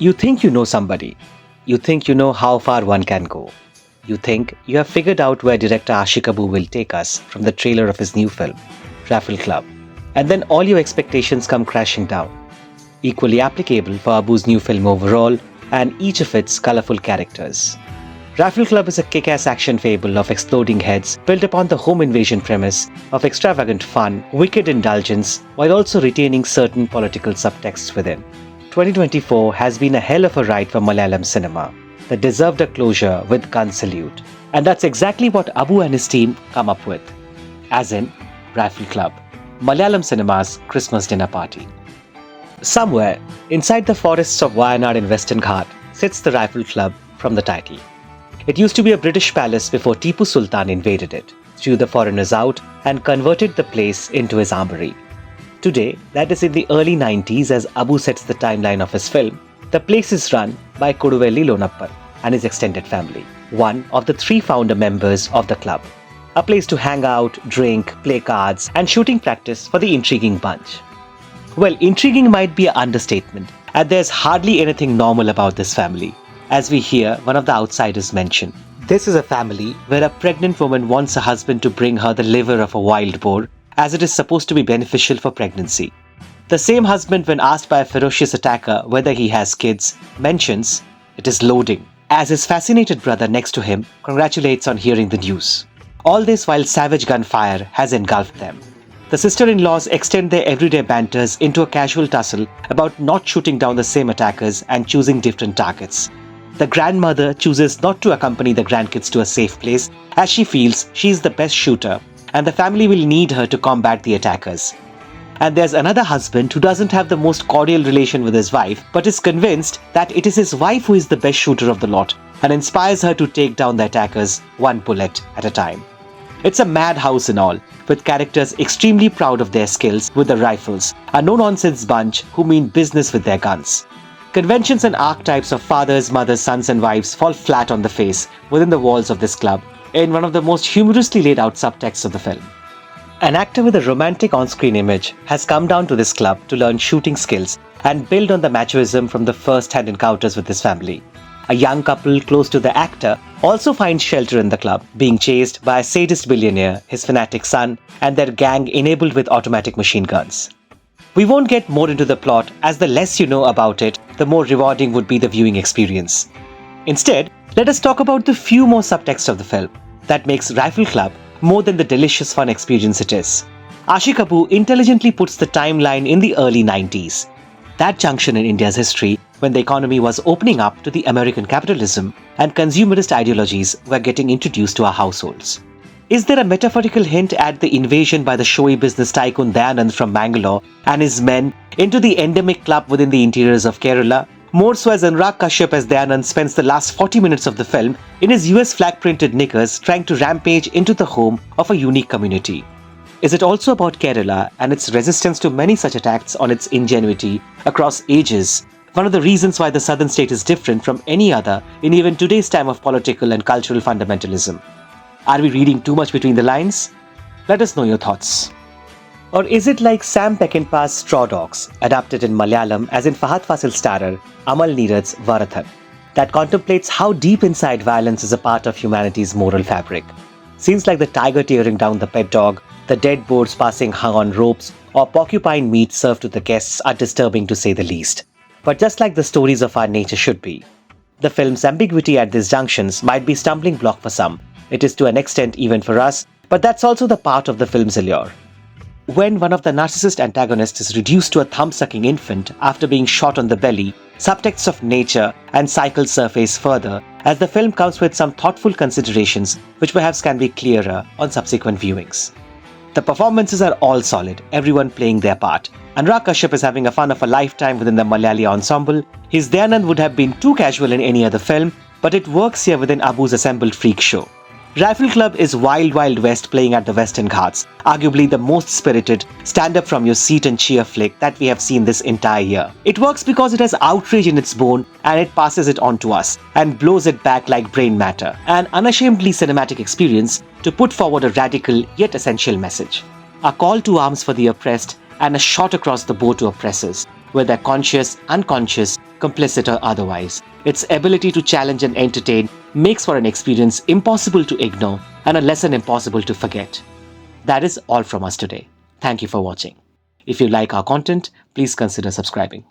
You think you know somebody. You think you know how far one can go. You think you have figured out where director Aashiq will take us from the trailer of his new film, Raffle Club. And then all your expectations come crashing down. Equally applicable for Abu's new film overall and each of its colourful characters. Raffle Club is a kick-ass action fable of exploding heads built upon the home invasion premise of extravagant fun, wicked indulgence, while also retaining certain political subtexts within. 2024 has been a hell of a ride for Malayalam cinema that deserved a closure with gun salute. And that's exactly what Abu and his team come up with. As in, Raffle Club, Malayalam cinema's Christmas dinner party. Somewhere, inside the forests of Wayanad in Western Ghat, sits the Raffle Club from the title. It used to be a British palace before Tipu Sultan invaded it, threw the foreigners out and converted the place into his armory. Today, that is in the early 90s as Abu sets the timeline of his film, the place is run by Koduvelli Lonappar and his extended family, one of the 3 founder members of the club. A place to hang out, drink, play cards and shooting practice for the intriguing bunch. Well, intriguing might be an understatement, and there's hardly anything normal about this family, as we hear one of the outsiders mention. This is a family where a pregnant woman wants a husband to bring her the liver of a wild boar, as it is supposed to be beneficial for pregnancy. The same husband, when asked by a ferocious attacker whether he has kids, mentions it is loading, as his fascinated brother next to him congratulates on hearing the news. All this while savage gunfire has engulfed them. The sister-in-laws extend their everyday banters into a casual tussle about not shooting down the same attackers and choosing different targets. The grandmother chooses not to accompany the grandkids to a safe place as she feels she is the best shooter and the family will need her to combat the attackers. And there's another husband who doesn't have the most cordial relation with his wife but is convinced that it is his wife who is the best shooter of the lot and inspires her to take down the attackers one bullet at a time. It's a madhouse in all, with characters extremely proud of their skills with the rifles, a no-nonsense bunch who mean business with their guns. Conventions and archetypes of fathers, mothers, sons and wives fall flat on the face within the walls of this club in one of the most humorously laid out subtexts of the film. An actor with a romantic on-screen image has come down to this club to learn shooting skills and build on the machoism from the first-hand encounters with his family. A young couple close to the actor also finds shelter in the club, being chased by a sadist billionaire, his fanatic son, and their gang enabled with automatic machine guns. We won't get more into the plot, as the less you know about it, the more rewarding would be the viewing experience. Instead, let us talk about the few more subtexts of the film that makes Rifle Club more than the delicious fun experience it is. Aashiq intelligently puts the timeline in the early 90s. That junction in India's history when the economy was opening up to the American capitalism and consumerist ideologies were getting introduced to our households. Is there a metaphorical hint at the invasion by the showy business tycoon Dayanand from Bangalore and his men into the endemic club within the interiors of Kerala? More so as Anurag Kashyap as Dayanand spends the last 40 minutes of the film in his US flag-printed knickers trying to rampage into the home of a unique community. Is it also about Kerala and its resistance to many such attacks on its ingenuity across ages? One of the reasons why the southern state is different from any other in even today's time of political and cultural fundamentalism. Are we reading too much between the lines? Let us know your thoughts. Or is it like Sam Peckinpah's Straw Dogs, adapted in Malayalam as in Fahad Fasil starrer Amal Neerad's Varathan, that contemplates how deep inside violence is a part of humanity's moral fabric? Scenes like the tiger tearing down the pet dog, the dead boars passing hung on ropes, or porcupine meat served to the guests are disturbing to say the least. But just like the stories of our nature should be, the film's ambiguity at these junctions might be a stumbling block for some. It is to an extent even for us, but that's also the part of the film's allure. When one of the narcissist antagonists is reduced to a thumb-sucking infant after being shot on the belly, subtexts of nature and cycles surface further as the film comes with some thoughtful considerations which perhaps can be clearer on subsequent viewings. The performances are all solid, everyone playing their part. Anurag Kashyap is having a fun of a lifetime within the Malayali ensemble. His Dayanand would have been too casual in any other film, but it works here within Abu's assembled freak show. Rifle Club is Wild Wild West playing at the Western Ghats, arguably the most spirited, stand-up-from-your-seat-and-cheer flick that we have seen this entire year. It works because it has outrage in its bone and it passes it on to us and blows it back like brain matter, an unashamedly cinematic experience to put forward a radical yet essential message. A call to arms for the oppressed and a shot across the bow to oppressors, whether conscious, unconscious, complicit or otherwise. Its ability to challenge and entertain makes for an experience impossible to ignore and a lesson impossible to forget. That is all from us today. Thank you for watching. If you like our content, please consider subscribing.